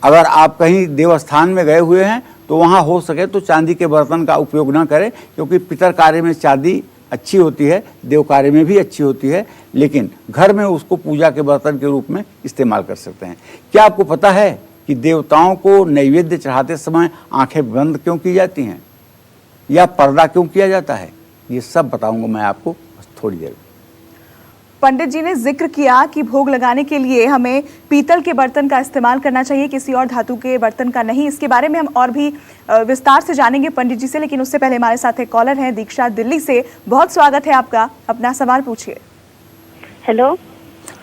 अगर आप कहीं देवस्थान में गए हुए हैं तो वहाँ हो सके तो चांदी के बर्तन का उपयोग ना करें, क्योंकि पितर कार्य में चांदी अच्छी होती है, देव कार्य में भी अच्छी होती है, लेकिन घर में उसको पूजा के बर्तन के रूप में इस्तेमाल कर सकते हैं। क्या आपको पता है कि देवताओं को नैवेद्य चढ़ाते समय आंखें बंद क्यों की जाती हैं या पर्दा क्यों किया जाता है? ये सब बताऊंगा मैं आपको बस थोड़ी देर में। पंडित जी ने जिक्र किया कि भोग लगाने के लिए हमें पीतल के बर्तन का इस्तेमाल करना चाहिए, किसी और धातु के बर्तन का नहीं। इसके बारे में हम और भी विस्तार से जानेंगे पंडित जी से, लेकिन उससे पहले हमारे साथ एक कॉलर हैं दीक्षा दिल्ली से। बहुत स्वागत है आपका, अपना सवाल पूछिए। हेलो।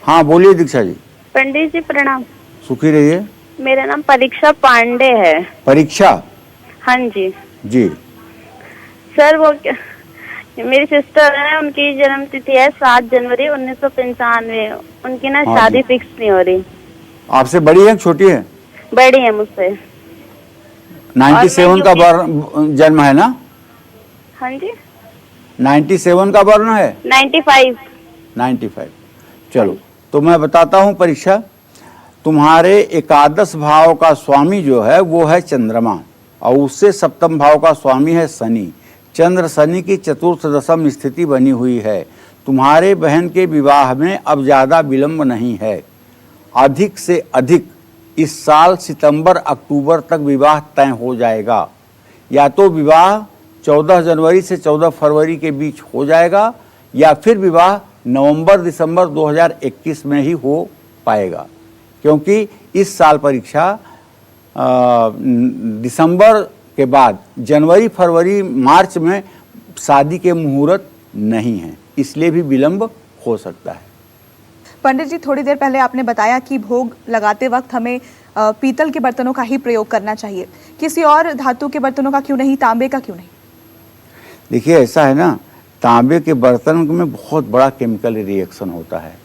हाँ बोलिए दीक्षा जी। पंडित जी प्रणाम। सुखी रहिए। मेरा नाम परीक्षा पांडे है। परीक्षा? हाँ जी। जी सर वो मेरी सिस्टर है, उनकी जन्म तिथि है 7 जनवरी 1995। उनकी ना हाँ शादी जी। फिक्स नहीं हो रही। आपसे बड़ी है छोटी है? बड़ी है मुझसे। 97 का जन्म है ना? हाँ जी। 97 का वर्ण है? 95। चलो तो मैं बताता हूँ परीक्षा। तुम्हारे एकादश भाव का स्वामी जो है वो है चंद्रमा, और उससे सप्तम भाव का स्वामी है शनि। चंद्र शनि की चतुर्थ दशम स्थिति बनी हुई है। तुम्हारे बहन के विवाह में अब ज़्यादा विलंब नहीं है। अधिक से अधिक इस साल सितंबर अक्टूबर तक विवाह तय हो जाएगा। या तो विवाह 14 जनवरी से 14 फरवरी के बीच हो जाएगा, या फिर विवाह नवंबर दिसंबर 2021 में ही हो पाएगा, क्योंकि इस साल परीक्षा दिसंबर के बाद जनवरी फरवरी मार्च में शादी के मुहूर्त नहीं है, इसलिए भी विलंब हो सकता है। पंडित जी, थोड़ी देर पहले आपने बताया कि भोग लगाते वक्त हमें पीतल के बर्तनों का ही प्रयोग करना चाहिए, किसी और धातु के बर्तनों का क्यों नहीं, तांबे का क्यों नहीं? देखिए ऐसा है ना, तांबे के बर्तन में बहुत बड़ा केमिकल रिएक्शन होता है।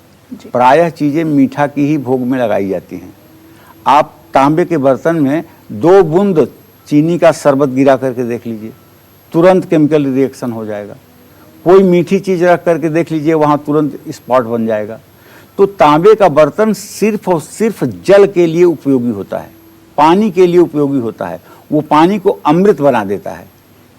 प्रायः चीज़ें मीठा की ही भोग में लगाई जाती हैं। आप तांबे के बर्तन में 2 बूंद चीनी का शरबत गिरा करके देख लीजिए, तुरंत केमिकल रिएक्शन हो जाएगा। कोई मीठी चीज़ रख करके देख लीजिए, वहाँ तुरंत स्पॉट बन जाएगा। तो तांबे का बर्तन सिर्फ और सिर्फ जल के लिए उपयोगी होता है, पानी के लिए उपयोगी होता है। वो पानी को अमृत बना देता है।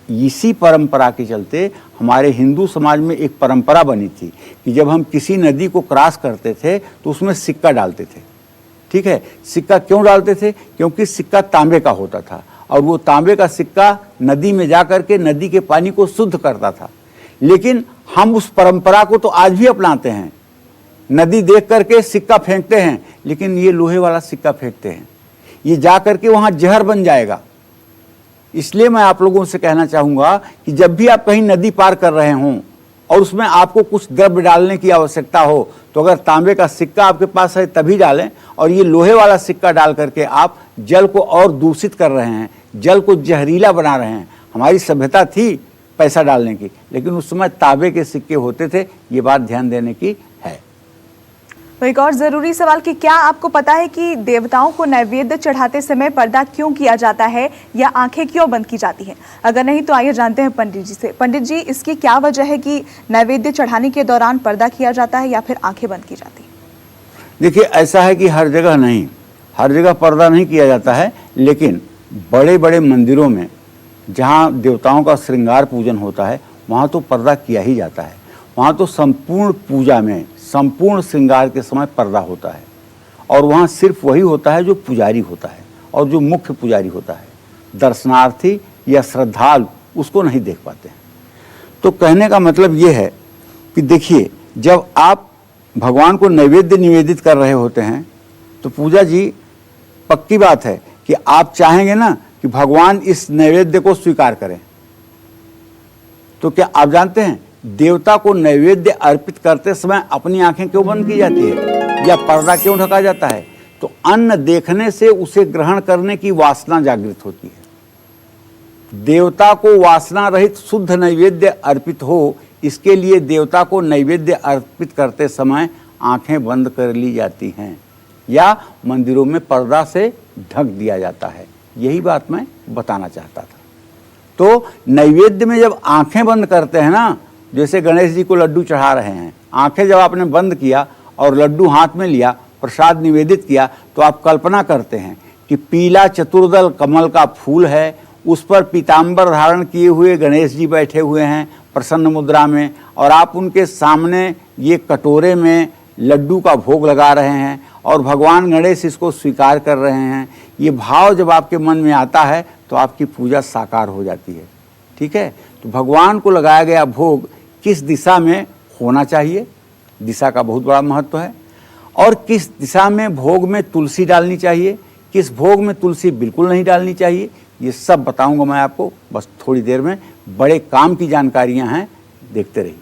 इसी परंपरा के चलते हमारे हिंदू समाज में एक परंपरा बनी थी कि जब हम किसी नदी को क्रॉस करते थे तो उसमें सिक्का डालते थे। ठीक है, सिक्का क्यों डालते थे? क्योंकि सिक्का तांबे का होता था, और वो तांबे का सिक्का नदी में जा करके नदी के पानी को शुद्ध करता था। लेकिन हम उस परंपरा को तो आज भी अपनाते हैं। नदी देख करके सिक्का फेंकते हैं, लेकिन ये लोहे वाला सिक्का फेंकते हैं, ये जा करके वहाँ जहर बन जाएगा। इसलिए मैं आप लोगों से कहना चाहूँगा कि जब भी आप कहीं नदी पार कर रहे हों और उसमें आपको कुछ द्रव्य डालने की आवश्यकता हो, तो अगर तांबे का सिक्का आपके पास है तभी डालें, और ये लोहे वाला सिक्का डाल करके आप जल को और दूषित कर रहे हैं, जल को जहरीला बना रहे हैं। हमारी सभ्यता थी पैसा डालने की, लेकिन उस समय तांबे के सिक्के होते थे। ये बात ध्यान देने की है। तो एक और जरूरी सवाल कि क्या आपको पता है कि देवताओं को नैवेद्य चढ़ाते समय पर्दा क्यों किया जाता है या आंखें क्यों बंद की जाती हैं? अगर नहीं तो आइए जानते हैं पंडित जी से। पंडित जी, इसकी क्या वजह है कि नैवेद्य चढ़ाने के दौरान पर्दा किया जाता है या फिर आंखें बंद की जाती है? देखिए ऐसा है कि हर जगह नहीं, हर जगह पर्दा नहीं किया जाता है, लेकिन बड़े बड़े मंदिरों में जहाँ देवताओं का श्रृंगार पूजन होता है वहाँ तो पर्दा किया ही जाता है। वहाँ तो संपूर्ण पूजा में संपूर्ण श्रृंगार के समय पर्दा होता है, और वहाँ सिर्फ वही होता है जो पुजारी होता है और जो मुख्य पुजारी होता है। दर्शनार्थी या श्रद्धालु उसको नहीं देख पाते हैं। तो कहने का मतलब ये है कि देखिए, जब आप भगवान को नैवेद्य निवेदित कर रहे होते हैं तो पूजा जी पक्की बात है कि आप चाहेंगे ना कि भगवान इस नैवेद्य को स्वीकार करें। तो क्या आप जानते हैं देवता को नैवेद्य अर्पित करते समय अपनी आंखें क्यों बंद की जाती है या पर्दा क्यों ढका जाता है? तो अन्न देखने से उसे ग्रहण करने की वासना जागृत होती है। देवता को वासना रहित शुद्ध नैवेद्य अर्पित हो, इसके लिए देवता को नैवेद्य अर्पित करते समय आंखें बंद कर ली जाती हैं या मंदिरों में पर्दा से ढक दिया जाता है। यही बात मैं बताना चाहता था। तो नैवेद्य में जब आंखें बंद करते हैं ना, जैसे गणेश जी को लड्डू चढ़ा रहे हैं, आंखें जब आपने बंद किया और लड्डू हाथ में लिया, प्रसाद निवेदित किया, तो आप कल्पना करते हैं कि पीला चतुर्दल कमल का फूल है, उस पर पीताम्बर धारण किए हुए गणेश जी बैठे हुए हैं प्रसन्न मुद्रा में, और आप उनके सामने ये कटोरे में लड्डू का भोग लगा रहे हैं और भगवान गणेश इसको स्वीकार कर रहे हैं। ये भाव जब आपके मन में आता है तो आपकी पूजा साकार हो जाती है। ठीक है, तो भगवान को लगाया गया भोग किस दिशा में होना चाहिए, दिशा का बहुत बड़ा महत्व है। और किस दिशा में भोग में तुलसी डालनी चाहिए, किस भोग में तुलसी बिल्कुल नहीं डालनी चाहिए, ये सब बताऊंगा मैं आपको बस थोड़ी देर में। बड़े काम की जानकारियां हैं, देखते रहिए।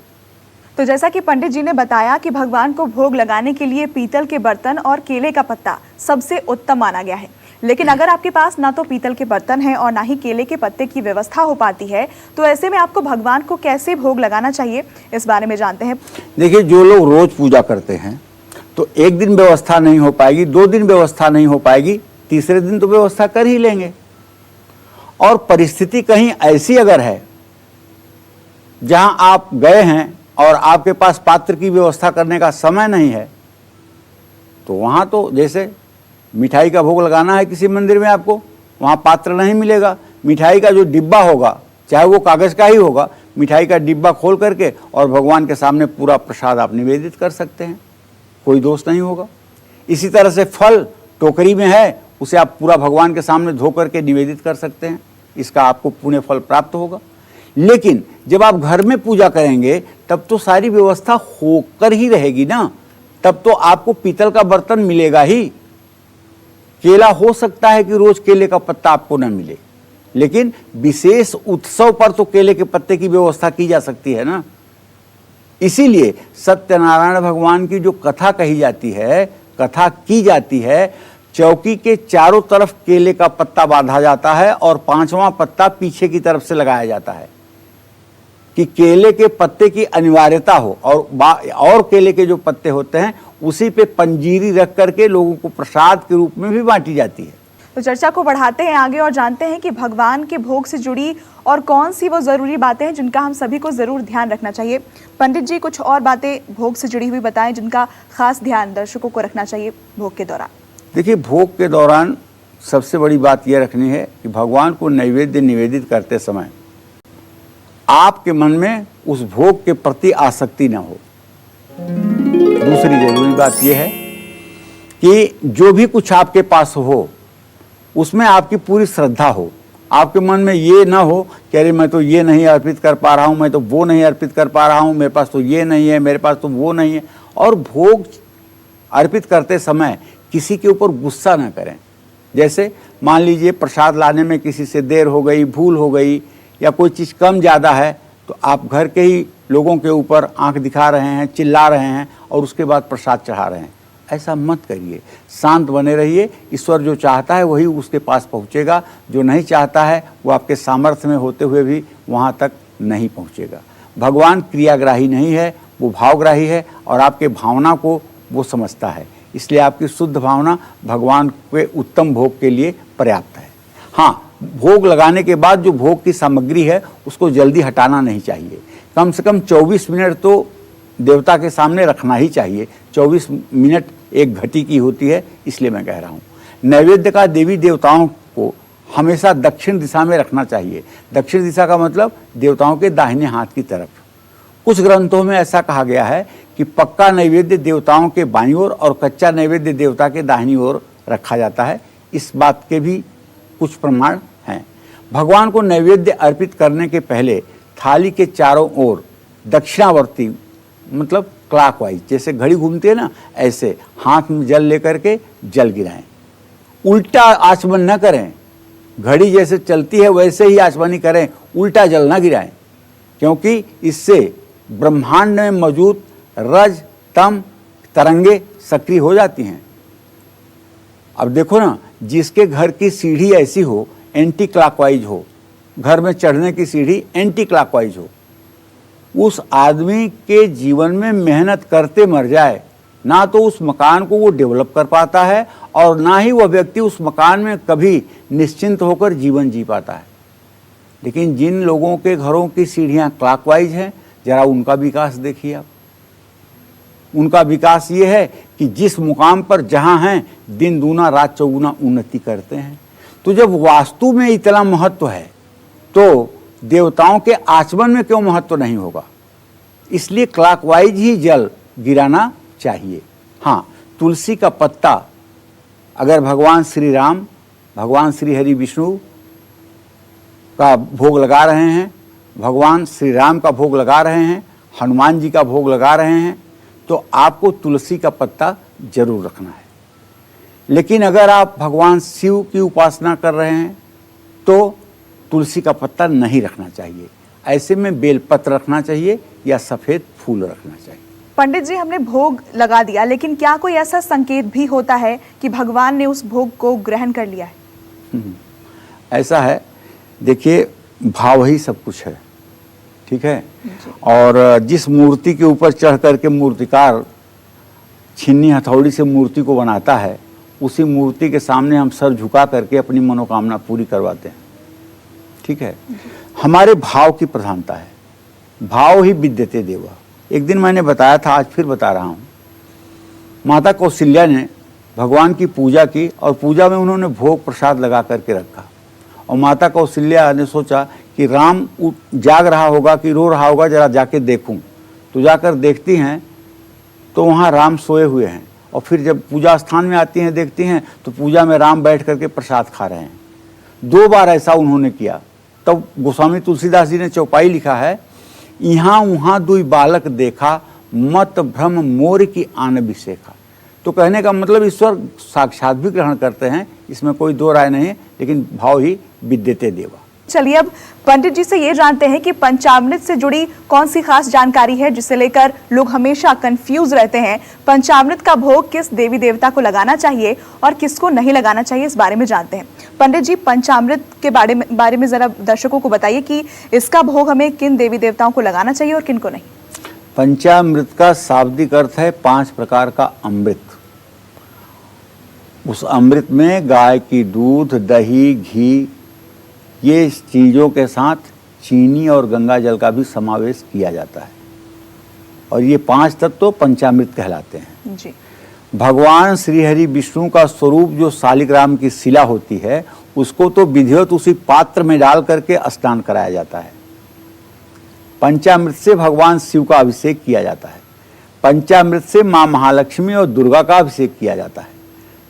तो जैसा कि पंडित जी ने बताया कि भगवान को भोग लगाने के लिए पीतल के बर्तन और केले का पत्ता सबसे उत्तम माना गया है। लेकिन अगर आपके पास ना तो पीतल के बर्तन है और ना ही केले के पत्ते की व्यवस्था हो पाती है, तो ऐसे में आपको भगवान को कैसे भोग लगाना चाहिए, इस बारे में जानते हैं। देखिए, जो लोग रोज पूजा करते हैं तो एक दिन व्यवस्था नहीं हो पाएगी, 2 दिन व्यवस्था नहीं हो पाएगी, तीसरे दिन तो व्यवस्था कर ही लेंगे। और परिस्थिति कहीं ऐसी अगर है जहां आप गए हैं और आपके पास पात्र की व्यवस्था करने का समय नहीं है, तो वहां तो जैसे मिठाई का भोग लगाना है किसी मंदिर में, आपको वहां पात्र नहीं मिलेगा। मिठाई का जो डिब्बा होगा, चाहे वो कागज का ही होगा, मिठाई का डिब्बा खोल करके और भगवान के सामने पूरा प्रसाद आप निवेदित कर सकते हैं, कोई दोष नहीं होगा। इसी तरह से फल टोकरी में है, उसे आप पूरा भगवान के सामने धो करके निवेदित कर सकते हैं, इसका आपको पुण्य फल प्राप्त होगा। लेकिन जब आप घर में पूजा करेंगे तब तो सारी व्यवस्था होकर ही रहेगी ना, तब तो आपको पीतल का बर्तन मिलेगा ही। केला हो सकता है कि रोज केले का पत्ता आपको न मिले, लेकिन विशेष उत्सव पर तो केले के पत्ते की व्यवस्था की जा सकती है ना। इसीलिए सत्यनारायण भगवान की जो कथा कही जाती है, कथा की जाती है, चौकी के चारों तरफ केले का पत्ता बांधा जाता है और 5वां पत्ता पीछे की तरफ से लगाया जाता है कि केले के पत्ते की अनिवार्यता हो। और केले के जो पत्ते होते हैं उसी पे पंजीरी रख करके लोगों को प्रसाद के रूप में भी बांटी जाती है। तो चर्चा को बढ़ाते हैं आगे और जानते हैं कि भगवान के भोग से जुड़ी और कौन सी वो जरूरी बातें हैं जिनका हम सभी को जरूर ध्यान रखना चाहिए। पंडित जी, कुछ और बातें भोग से जुड़ी हुई बताएं जिनका खास ध्यान दर्शकों को रखना चाहिए भोग के दौरान। देखिए, भोग के दौरान सबसे बड़ी बात यह रखनी है कि भगवान को नैवेद्य निवेदित करते समय आपके मन में उस भोग के प्रति आसक्ति न हो। दूसरी जरूरी बात यह है कि जो भी कुछ आपके पास हो उसमें आपकी पूरी श्रद्धा हो। आपके मन में ये ना हो कि अरे मैं तो ये नहीं अर्पित कर पा रहा हूँ, मैं तो वो नहीं अर्पित कर पा रहा हूँ, मेरे पास तो ये नहीं है, मेरे पास तो वो नहीं है। और भोग अर्पित करते समय किसी के ऊपर गुस्सा ना करें। जैसे मान लीजिए प्रसाद लाने में किसी से देर हो गई, भूल हो गई, या कोई चीज़ कम ज़्यादा है, तो आप घर के ही लोगों के ऊपर आंख दिखा रहे हैं, चिल्ला रहे हैं और उसके बाद प्रसाद चढ़ा रहे हैं। ऐसा मत करिए, शांत बने रहिए। ईश्वर जो चाहता है वही उसके पास पहुँचेगा, जो नहीं चाहता है वो आपके सामर्थ्य में होते हुए भी वहाँ तक नहीं पहुँचेगा। भगवान क्रियाग्राही नहीं है, वो भावग्राही है और आपके भावना को वो समझता है। इसलिए आपकी शुद्ध भावना भगवान के उत्तम भोग के लिए पर्याप्त है। हाँ, भोग लगाने के बाद जो भोग की सामग्री है उसको जल्दी हटाना नहीं चाहिए। कम से कम 24 मिनट तो देवता के सामने रखना ही चाहिए। 24 मिनट एक घटी की होती है, इसलिए मैं कह रहा हूँ। नैवेद्य का देवी देवताओं को हमेशा दक्षिण दिशा में रखना चाहिए। दक्षिण दिशा का मतलब देवताओं के दाहिने हाथ की तरफ। कुछ ग्रंथों में ऐसा कहा गया है कि पक्का नैवेद्य देवताओं के बाईं ओर और कच्चा नैवेद्य देवता के दाहिनी ओर रखा जाता है। इस बात के भी कुछ प्रमाण हैं। भगवान को नैवेद्य अर्पित करने के पहले थाली के चारों ओर दक्षिणावर्ती मतलब क्लॉकवाइज, जैसे घड़ी घूमती है ना, ऐसे हाथ में जल लेकर के जल गिराएं। उल्टा आचमन न करें, घड़ी जैसे चलती है वैसे ही आचमनी करें, उल्टा जल न गिराएं, क्योंकि इससे ब्रह्मांड में मौजूद रज तम तरंगे सक्रिय हो जाती हैं। अब देखो ना, जिसके घर की सीढ़ी ऐसी हो, एंटी क्लॉकवाइज हो, घर में चढ़ने की सीढ़ी एंटी क्लॉकवाइज हो, उस आदमी के जीवन में मेहनत करते मर जाए, ना तो उस मकान को वो डेवलप कर पाता है और ना ही वह व्यक्ति उस मकान में कभी निश्चिंत होकर जीवन जी पाता है। लेकिन जिन लोगों के घरों की सीढ़ियां क्लॉकवाइज हैं, जरा उनका विकास देखिए आप। उनका विकास ये है कि जिस मुकाम पर जहां हैं, दिन दूना रात चौगुना उन्नति करते हैं। तो जब वास्तु में इतना महत्व है तो देवताओं के आचमन में क्यों महत्व नहीं होगा? इसलिए क्लॉकवाइज ही जल गिराना चाहिए। हाँ, तुलसी का पत्ता अगर भगवान श्री राम, भगवान श्री हरि विष्णु का भोग लगा रहे हैं, भगवान श्री राम का भोग लगा रहे हैं, हनुमान जी का भोग लगा रहे हैं, तो आपको तुलसी का पत्ता जरूर रखना है। लेकिन अगर आप भगवान शिव की उपासना कर रहे हैं तो तुलसी का पत्ता नहीं रखना चाहिए। ऐसे में बेलपत्र रखना चाहिए या सफ़ेद फूल रखना चाहिए। पंडित जी, हमने भोग लगा दिया, लेकिन क्या कोई ऐसा संकेत भी होता है कि भगवान ने उस भोग को ग्रहण कर लिया है? ऐसा है, देखिए, भाव ही सब कुछ है, ठीक है। और जिस मूर्ति के ऊपर चढ़ करके मूर्तिकार छीनी हथौड़ी से मूर्ति को बनाता है, उसी मूर्ति के सामने हम सर झुका करके अपनी मनोकामना पूरी करवाते हैं, ठीक है। हमारे भाव की प्रधानता है, भाव ही विद्यते देव। एक दिन मैंने बताया था, आज फिर बता रहा हूँ। माता कौशल्या ने भगवान की पूजा की और पूजा में उन्होंने भोग प्रसाद लगा करके रखा। और माता कौशल्या ने सोचा कि राम जाग रहा होगा कि रो रहा होगा, जरा जाके देखूं। तो जाकर देखती हैं तो वहाँ राम सोए हुए हैं। और फिर जब पूजा स्थान में आती हैं, देखती हैं तो पूजा में राम बैठ करके प्रसाद खा रहे हैं। 2 बार ऐसा उन्होंने किया। तब गोस्वामी तुलसीदास जी ने चौपाई लिखा है, यहाँ वहाँ दुई बालक देखा, मत भ्रम मोर की आन अभिषेखा। तो कहने का मतलब ईश्वर साक्षात भी ग्रहण करते हैं, इसमें कोई दो राय नहीं है, लेकिन भाव ही विद्यते देवा। चलिए अब पंडित जी से ये जानते हैं कि पंचामृत से जुड़ी कौन सी खास जानकारी है जिसे लेकर लोग हमेशा कंफ्यूज रहते हैं। पंचामृत का भोग किस देवी देवता को लगाना चाहिए और किसको नहीं लगाना चाहिए, इस बारे में जानते हैं। पंडित जी, पंचामृत के बारे में जरा दर्शकों को बताइए कि इसका भोग हमें किन देवी देवताओं को लगाना चाहिए और किन को नहीं। पंचामृत का शाब्दिक अर्थ है 5 प्रकार का अमृत। उस अमृत में गाय की दूध, दही, घी, ये चीज़ों के साथ चीनी और गंगा जल का भी समावेश किया जाता है। और ये 5 तत्व तो पंचामृत कहलाते हैं जी। भगवान श्री हरि विष्णु का स्वरूप जो शालिग्राम की शिला होती है, उसको तो विधिवत उसी पात्र में डाल करके स्नान कराया जाता है। पंचामृत से भगवान शिव का अभिषेक किया जाता है। पंचामृत से माँ महालक्ष्मी और दुर्गा का अभिषेक किया जाता है।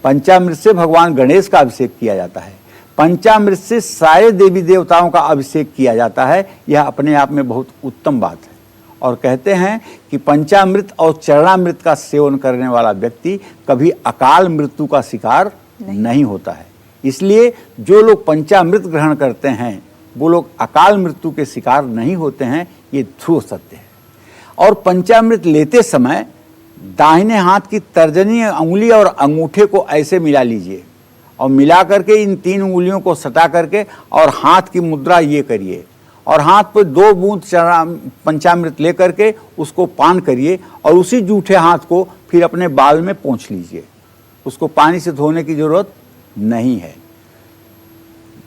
पंचामृत से भगवान गणेश का अभिषेक किया जाता है। पंचामृत से सारे देवी देवताओं का अभिषेक किया जाता है। यह अपने आप में बहुत उत्तम बात है। और कहते हैं कि पंचामृत और चरणामृत का सेवन करने वाला व्यक्ति कभी अकाल मृत्यु का शिकार नहीं होता है। इसलिए जो लोग पंचामृत ग्रहण करते हैं वो लोग अकाल मृत्यु के शिकार नहीं होते हैं, ये ध्रुव सत्य है। और पंचामृत लेते समय दाहिने हाथ की तर्जनी उंगली और अंगूठे को ऐसे मिला लीजिए और मिला करके इन 3 उंगलियों को सटा करके और हाथ की मुद्रा ये करिए और हाथ पर 2 बूंद पंचामृत ले करके उसको पान करिए और उसी जूठे हाथ को फिर अपने बाल में पोंछ लीजिए। उसको पानी से धोने की जरूरत नहीं है,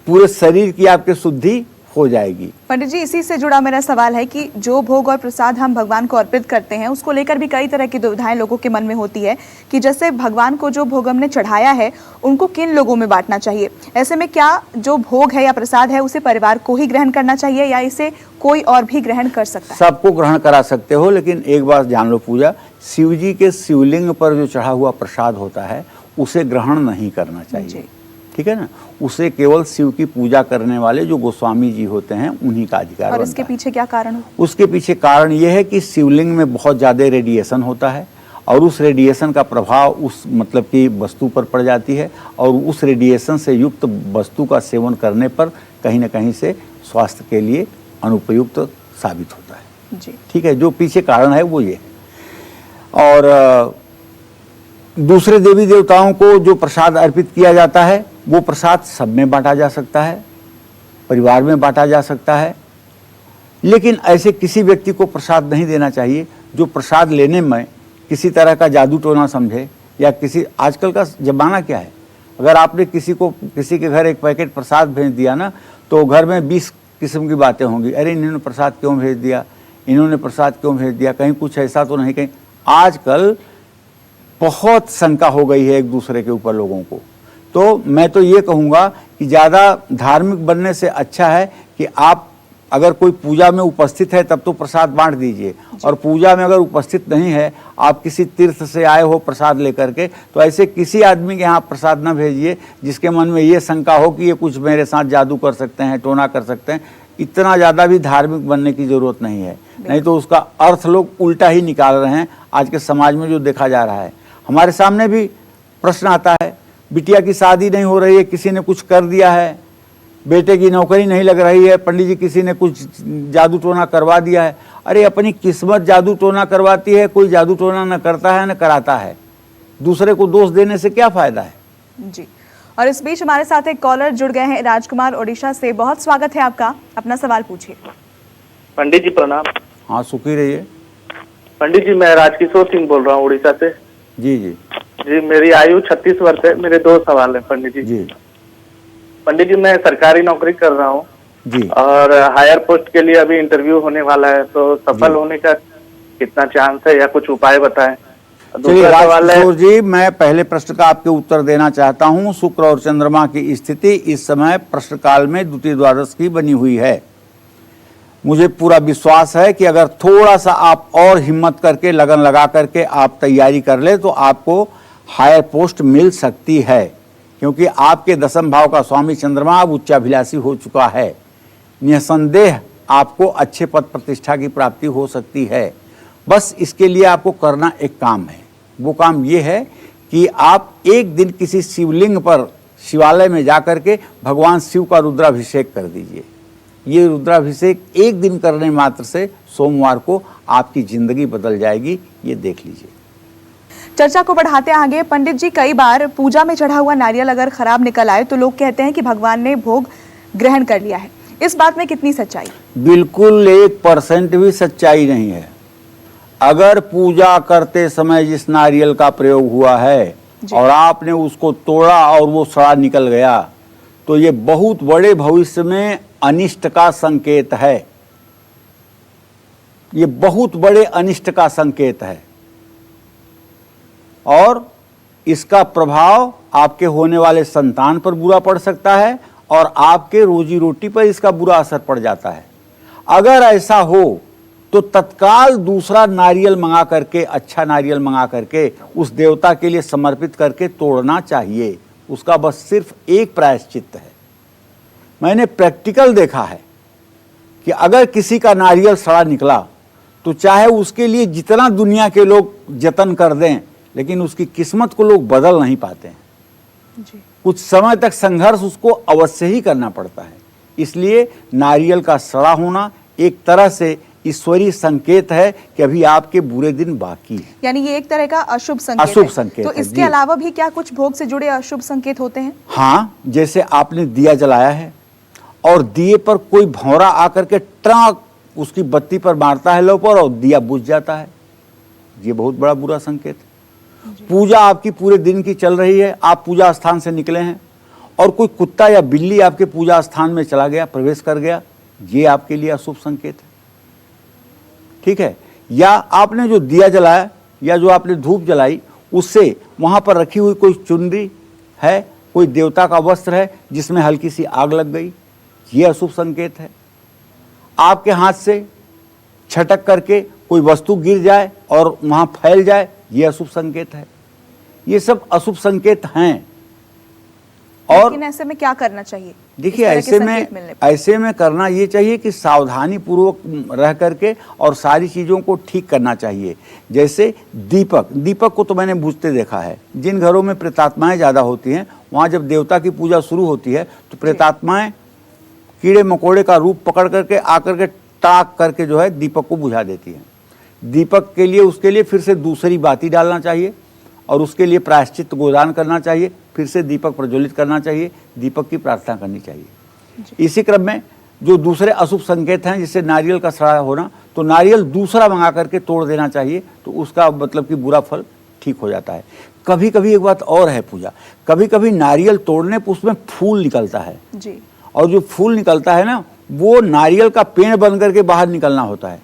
पूरे शरीर की आपके शुद्धि हो जाएगी। पंडित जी, इसी से जुड़ा मेरा सवाल है कि जो भोग और प्रसाद हम भगवान को अर्पित करते हैं उसको लेकर भी कई तरह की दुविधाएं लोगों के मन में होती है कि जैसे भगवान को जो भोग हमने चढ़ाया है उनको किन लोगों में बांटना चाहिए। ऐसे में क्या जो भोग है या प्रसाद है उसे परिवार को ही ग्रहण करना चाहिए या इसे कोई और भी ग्रहण कर सकता है? सबको ग्रहण करा सकते हो, लेकिन एक बात जान लो, पूजा शिव जी के शिवलिंग पर जो चढ़ा हुआ प्रसाद होता है उसे ग्रहण नहीं करना चाहिए, ठीक है ना। उसे केवल शिव की पूजा करने वाले जो गोस्वामी जी होते हैं उन्हीं का अधिकार। और इसके पीछे क्या कारण है? उसके पीछे कारण यह है कि शिवलिंग में बहुत ज़्यादा रेडिएशन होता है और उस रेडिएशन का प्रभाव उस मतलब की वस्तु पर पड़ जाती है और उस रेडिएशन से युक्त वस्तु का सेवन करने पर कहीं ना कहीं से स्वास्थ्य के लिए अनुपयुक्त साबित होता है जी। ठीक है, जो पीछे कारण है वो ये है। और दूसरे देवी देवताओं को जो प्रसाद अर्पित किया जाता है वो प्रसाद सब में बांटा जा सकता है, परिवार में बांटा जा सकता है, लेकिन ऐसे किसी व्यक्ति को प्रसाद नहीं देना चाहिए जो प्रसाद लेने में किसी तरह का जादू टोना समझे, या किसी, आजकल का ज़माना क्या है, अगर आपने किसी के घर एक पैकेट प्रसाद भेज दिया ना, तो घर में 20 किस्म की बातें होंगी। अरे इन्होंने प्रसाद क्यों भेज दिया, इन्होंने प्रसाद क्यों भेज दिया, कहीं कुछ ऐसा तो नहीं, कहीं। आजकल बहुत शंका हो गई है एक दूसरे के ऊपर लोगों को। तो मैं तो ये कहूँगा कि ज़्यादा धार्मिक बनने से अच्छा है कि आप अगर कोई पूजा में उपस्थित है तब तो प्रसाद बांट दीजिए, और पूजा में अगर उपस्थित नहीं है, आप किसी तीर्थ से आए हो प्रसाद लेकर के, तो ऐसे किसी आदमी के यहाँ प्रसाद न भेजिए जिसके मन में ये शंका हो कि ये कुछ मेरे साथ जादू कर सकते हैं, टोना कर सकते हैं। इतना ज़्यादा भी धार्मिक बनने की ज़रूरत नहीं है, नहीं तो उसका अर्थ लोग उल्टा ही निकाल रहे हैं। आज के समाज में जो देखा जा रहा है, हमारे सामने भी प्रश्न आता है, बिटिया की शादी नहीं हो रही है, किसी ने कुछ कर दिया है, बेटे की नौकरी नहीं लग रही है, पंडित जी किसी ने कुछ जादू टोना करवा दिया है। अरे अपनी किस्मत जादू टोना करवाती है, कोई जादू टोना न करता है न कराता है। दूसरे को दोष देने से क्या फायदा है जी। और इस बीच हमारे साथ एक कॉलर जुड़ गए हैं, राजकुमार ओडिशा से। बहुत स्वागत है आपका, अपना सवाल पूछिए। पंडित जी प्रणाम। हाँ, सुखी रहिए। पंडित जी मैं राजकिशोर सिंह बोल रहा हूँ उड़ीसा से। जी जी जी मेरी आयु 36 वर्ष है। मेरे 2 सवाल हैं पंडित जी। जी पंडित जी मैं सरकारी नौकरी कर रहा हूँ जी और हायर पोस्ट के लिए अभी इंटरव्यू होने वाला है, तो सफल होने का कितना चांस है या कुछ उपाय बताएं। चलिए दूसरा सवाल है, राजकिशोर जी, मैं पहले प्रश्न का आपके उत्तर देना चाहता हूं। शुक्र और चंद्रमा की स्थिति इस समय प्रश्नकाल में द्वितीय द्वादश की बनी हुई है। मुझे पूरा विश्वास है कि अगर थोड़ा सा आप और हिम्मत करके, लगन लगा करके आप तैयारी कर ले तो आपको हायर पोस्ट मिल सकती है, क्योंकि आपके दशम भाव का स्वामी चंद्रमा अब उच्चाभिलाषी हो चुका है। निसंदेह आपको अच्छे पद प्रतिष्ठा की प्राप्ति हो सकती है। बस इसके लिए आपको करना एक काम है। वो काम ये है कि आप एक दिन किसी शिवलिंग पर शिवालय में जाकर के भगवान शिव का रुद्राभिषेक कर दीजिए। ये रुद्राभिषेक एक दिन करने मात्र से सोमवार को आपकी जिंदगी बदल जाएगी, ये देख लीजिए। चर्चा को बढ़ाते आगे, पंडित जी, कई बार पूजा में चढ़ा हुआ नारियल अगर खराब निकल आए तो लोग कहते हैं कि भगवान ने भोग ग्रहण कर लिया है। इस बात में कितनी सच्चाई? बिल्कुल 1% भी सच्चाई नहीं है। अगर पूजा करते समय जिस नारियल का प्रयोग हुआ है और आपने उसको तोड़ा और वो सड़ा निकल गया, तो ये बहुत बड़े भविष्य में अनिष्ट का संकेत है। ये बहुत बड़े अनिष्ट का संकेत है और इसका प्रभाव आपके होने वाले संतान पर बुरा पड़ सकता है और आपके रोजी रोटी पर इसका बुरा असर पड़ जाता है। अगर ऐसा हो तो तत्काल दूसरा नारियल मंगा करके, अच्छा नारियल मंगा करके उस देवता के लिए समर्पित करके तोड़ना चाहिए। उसका बस सिर्फ एक प्रायश्चित्त है। मैंने प्रैक्टिकल देखा है कि अगर किसी का नारियल सड़ा निकला तो चाहे उसके लिए जितना दुनिया के लोग जतन कर दें, लेकिन उसकी किस्मत को लोग बदल नहीं पाते हैं। कुछ समय तक संघर्ष उसको अवश्य ही करना पड़ता है। इसलिए नारियल का सड़ा होना एक तरह से ईश्वरीय संकेत है कि अभी आपके बुरे दिन बाकी हैं। यानी ये एक तरह का अशुभ संकेत अशुभ है। संकेत तो है, इसके जी। अलावा भी क्या कुछ भोग से जुड़े अशुभ संकेत होते हैं? हाँ, जैसे आपने दिया जलाया है और दिए पर कोई भौरा आकर के ट्राक उसकी बत्ती पर मारता है लो पर और दिया बुझ जाता है, ये बहुत बड़ा बुरा संकेत है। पूजा आपकी पूरे दिन की चल रही है, आप पूजा स्थान से निकले हैं और कोई कुत्ता या बिल्ली आपके पूजा स्थान में चला गया, प्रवेश कर गया, ये आपके लिए अशुभ संकेत है। ठीक है। या आपने जो दिया जलाया या जो आपने धूप जलाई, उससे वहां पर रखी हुई कोई चुनरी है, कोई देवता का वस्त्र है जिसमें हल्की सी आग लग गई, ये अशुभ संकेत है। आपके हाथ से छटक करके कोई वस्तु गिर जाए और वहां फैल जाए, ये अशुभ संकेत है। ये सब अशुभ संकेत हैं। और लेकिन ऐसे में क्या करना चाहिए? देखिए, इस तरह के संकेत मिलने पर? ऐसे में करना ये चाहिए कि सावधानी पूर्वक रह करके और सारी चीज़ों को ठीक करना चाहिए। जैसे दीपक को तो मैंने बुझते देखा है। जिन घरों में प्रेतात्माएं ज़्यादा होती हैं, वहाँ जब देवता की पूजा शुरू होती है तो प्रेतात्माएं कीड़े मकोड़े का रूप पकड़ करके आकर के टाक करके जो है दीपक को बुझा देती हैं। दीपक के लिए, उसके लिए फिर से दूसरी बाती डालना चाहिए और उसके लिए प्रायश्चित गोदान करना चाहिए, फिर से दीपक प्रज्वलित करना चाहिए, दीपक की प्रार्थना करनी चाहिए। इसी क्रम में जो दूसरे अशुभ संकेत हैं, जैसे नारियल का सड़ा होना, तो नारियल दूसरा मंगा करके तोड़ देना चाहिए, तो उसका मतलब कि बुरा फल ठीक हो जाता है। कभी कभी एक बात और है पूजा, कभी कभी नारियल तोड़ने पर उसमें फूल निकलता है जी। और जो फूल निकलता है ना, वो नारियल का पेड़ बन करके बाहर निकलना होता है।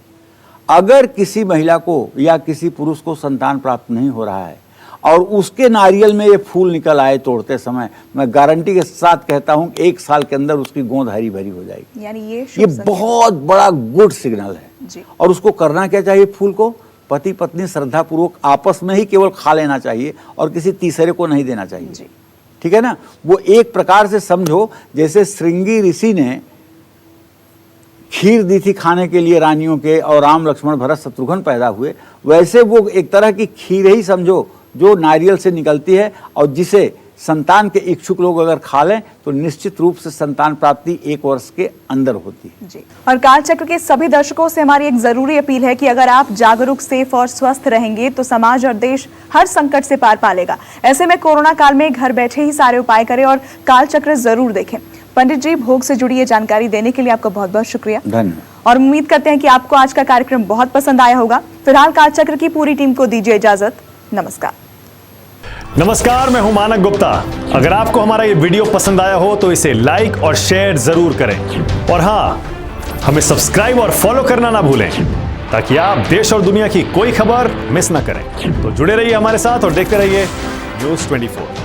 अगर किसी महिला को या किसी पुरुष को संतान प्राप्त नहीं हो रहा है और उसके नारियल में ये फूल निकल आए तोड़ते समय, मैं गारंटी के साथ कहता हूं 1 साल के अंदर उसकी गोंद हरी भरी हो जाएगी। यानी ये ये बहुत बड़ा गुड सिग्नल है जी। और उसको करना क्या चाहिए? फूल को पति पत्नी श्रद्धा पूर्वक आपस में ही केवल खा लेना चाहिए और किसी तीसरे को नहीं देना चाहिए जी। ठीक है ना। वो एक प्रकार से समझो जैसे श्रृंगी ऋषि ने खीर दी थी खाने के लिए रानियों के, और राम लक्ष्मण भरत शत्रुघ्न पैदा हुए, वैसे वो एक तरह की खीर ही समझो जो नारियल से निकलती है और जिसे संतान के इच्छुक लोग अगर खा लें तो निश्चित रूप से संतान प्राप्ति 1 वर्ष के अंदर होती है जी। और कालचक्र के सभी दर्शकों से हमारी एक जरूरी अपील है कि अगर आप जागरूक, सेफ और स्वस्थ रहेंगे तो समाज और देश हर संकट से पार पा लेगा। ऐसे में कोरोना काल में घर बैठे ही सारे उपाय करें और कालचक्र जरूर देखें। पंडित जी, भोग से जुड़ी ये जानकारी देने के लिए आपका बहुत बहुत शुक्रिया। धन्यवाद। और उम्मीद करते हैं कि आपको आज का कार्यक्रम बहुत पसंद आया होगा। फिलहाल कालचक्र की पूरी टीम को दीजिए इजाजत। नमस्कार। नमस्कार, मैं हूं मानक गुप्ता। अगर आपको हमारा ये वीडियो पसंद आया हो तो इसे लाइक और शेयर जरूर करें, और हाँ, हमें सब्सक्राइब और फॉलो करना ना भूलें ताकि आप देश और दुनिया की कोई खबर मिस ना करें। तो जुड़े रहिए हमारे साथ और देखते रहिए News 24।